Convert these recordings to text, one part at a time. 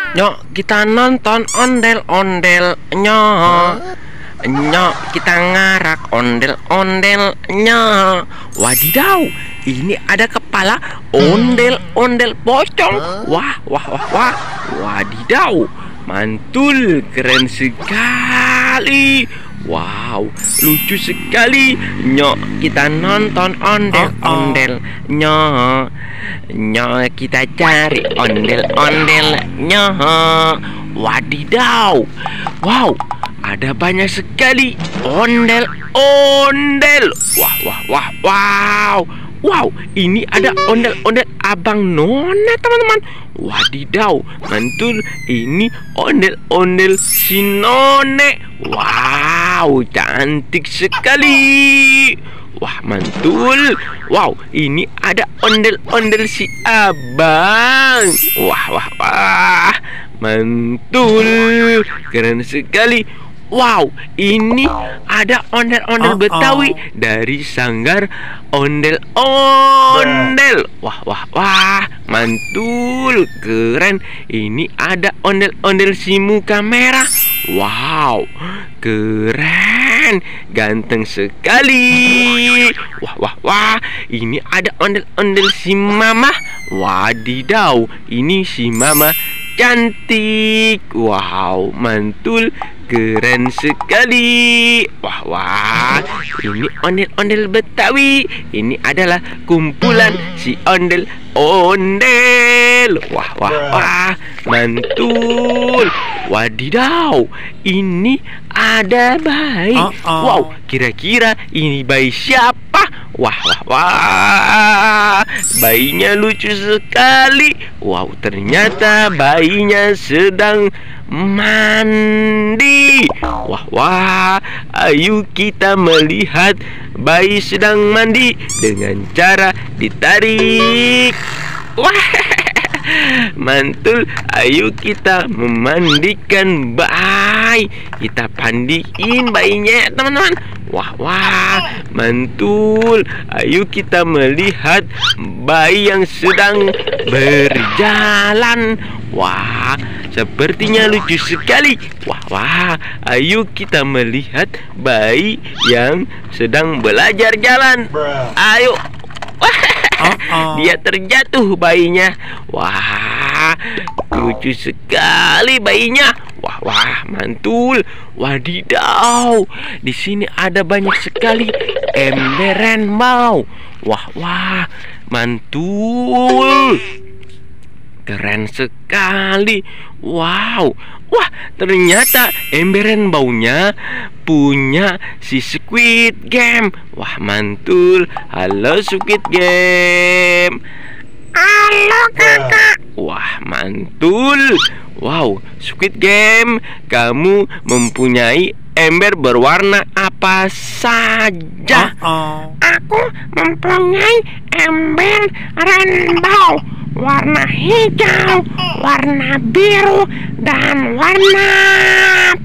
Nyok, kita nonton ondel-ondelnya. Nyok, kita ngarak ondel-ondelnya. Wadidaw, ini ada kepala ondel-ondel pocong. Wah, wah, wah, wah. Wadidaw, mantul, keren sekali. Wow, lucu sekali. Nyok, kita nonton ondel-ondelnya. Nyok, kita cari ondel-ondelnya. Wadidaw. Wow, ada banyak sekali ondel-ondel. Wah, wah, wah, wow. Wow, ini ada ondel-ondel Abang Nona, teman-teman. Wadidaw, mantul, ini ondel-ondel si None. Wow, cantik sekali. Wah, mantul. Wow, ini ada ondel-ondel si Abang. Wah, wah, wah. Mantul, keren sekali. Wow, ini ada ondel-ondel Betawi dari sanggar ondel-ondel. Wah, wah, wah, mantul, keren. Ini ada ondel-ondel si muka merah. Wow, keren, ganteng sekali. Wah, wah, wah, ini ada ondel-ondel si Mama. Wadidaw, ini si Mama cantik. Wow, mantul, keren sekali. Wah, wah, ini ondel-ondel Betawi. Ini adalah kumpulan si ondel-ondel. Wah, wah, wah, mantul. Wadidaw, ini ada bayi. Wow, kira-kira ini bayi siapa? Wah, wah, wah, bayinya lucu sekali. Wow, ternyata bayinya sedang mandi. Wah, wah, ayo kita melihat bayi sedang mandi dengan cara ditarik. Wah, mantul, ayo kita memandikan bayi. Kita pandiin bayinya, teman-teman. Wah, wah, mantul, ayo kita melihat bayi yang sedang berjalan. Wah, sepertinya lucu sekali. Wah, wah, ayo kita melihat bayi yang sedang belajar jalan. Ayo. Dia terjatuh bayinya. Wah, lucu sekali bayinya. Wah, wah, mantul. Wadidaw, di sini ada banyak sekali ember rainbow. Wah, wah, mantul, keren sekali. Wow, wah, ternyata ember rainbow-nya punya si Squid Game. Wah, mantul. Halo Squid Game. Halo kakak. Wah, mantul. Wow, Squid Game, kamu mempunyai ember berwarna apa saja? Aku mempunyai ember rainbow, warna hijau, warna biru, dan warna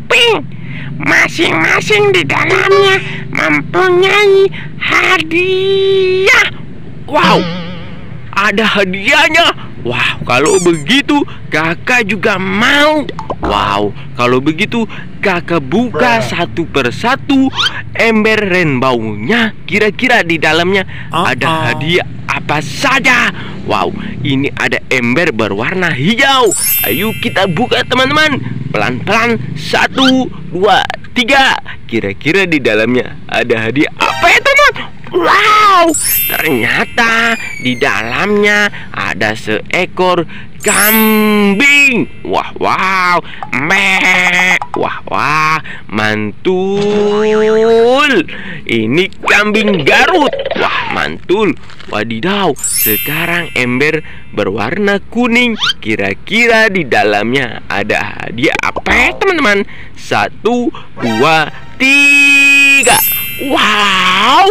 pink. Masing-masing di dalamnya mempunyai hadiah. Wow, ada hadiahnya. Wah, kalau begitu kakak juga mau. Wow, kalau begitu kakak buka satu persatu ember rainbow-nya. Kira-kira di dalamnya ada hadiah apa saja? Wow, ini ada ember berwarna hijau. Ayo kita buka, teman-teman. Pelan-pelan, 1, 2, 3. Kira-kira di dalamnya ada hadiah apa ya, teman? Wow, ternyata di dalamnya ada seekor kambing. Wah, wow, meh. Wah, wah, mantul. Ini kambing Garut. Wah, mantul. Wadidaw, sekarang ember berwarna kuning. Kira-kira di dalamnya ada hadiah apa ya, teman-teman? 1, 2, 3. Wow,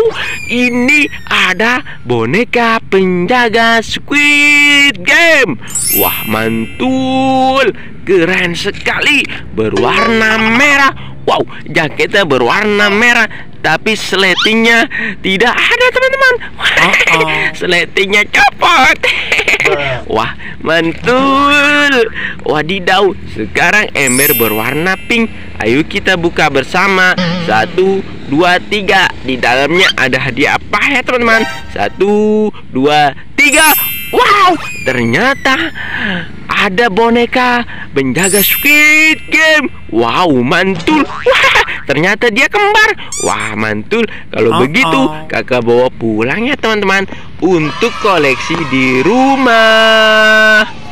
ini ada boneka penjaga Squid Game. Wah, mantul, keren sekali, berwarna merah. Wow, jaketnya berwarna merah, tapi seletingnya tidak ada, teman-teman. Seletingnya copot. Wah, mantul. Wadidaw, sekarang ember berwarna pink. Ayo kita buka bersama. 1, 2, 3. Di dalamnya ada hadiah apa ya teman-teman? 1, 2, 3. Wow, ternyata ada boneka penjaga Squid Game. Wow, mantul. Wah, ternyata dia kembar. Wah, mantul. Kalau begitu kakak bawa pulang ya teman-teman, untuk koleksi di rumah.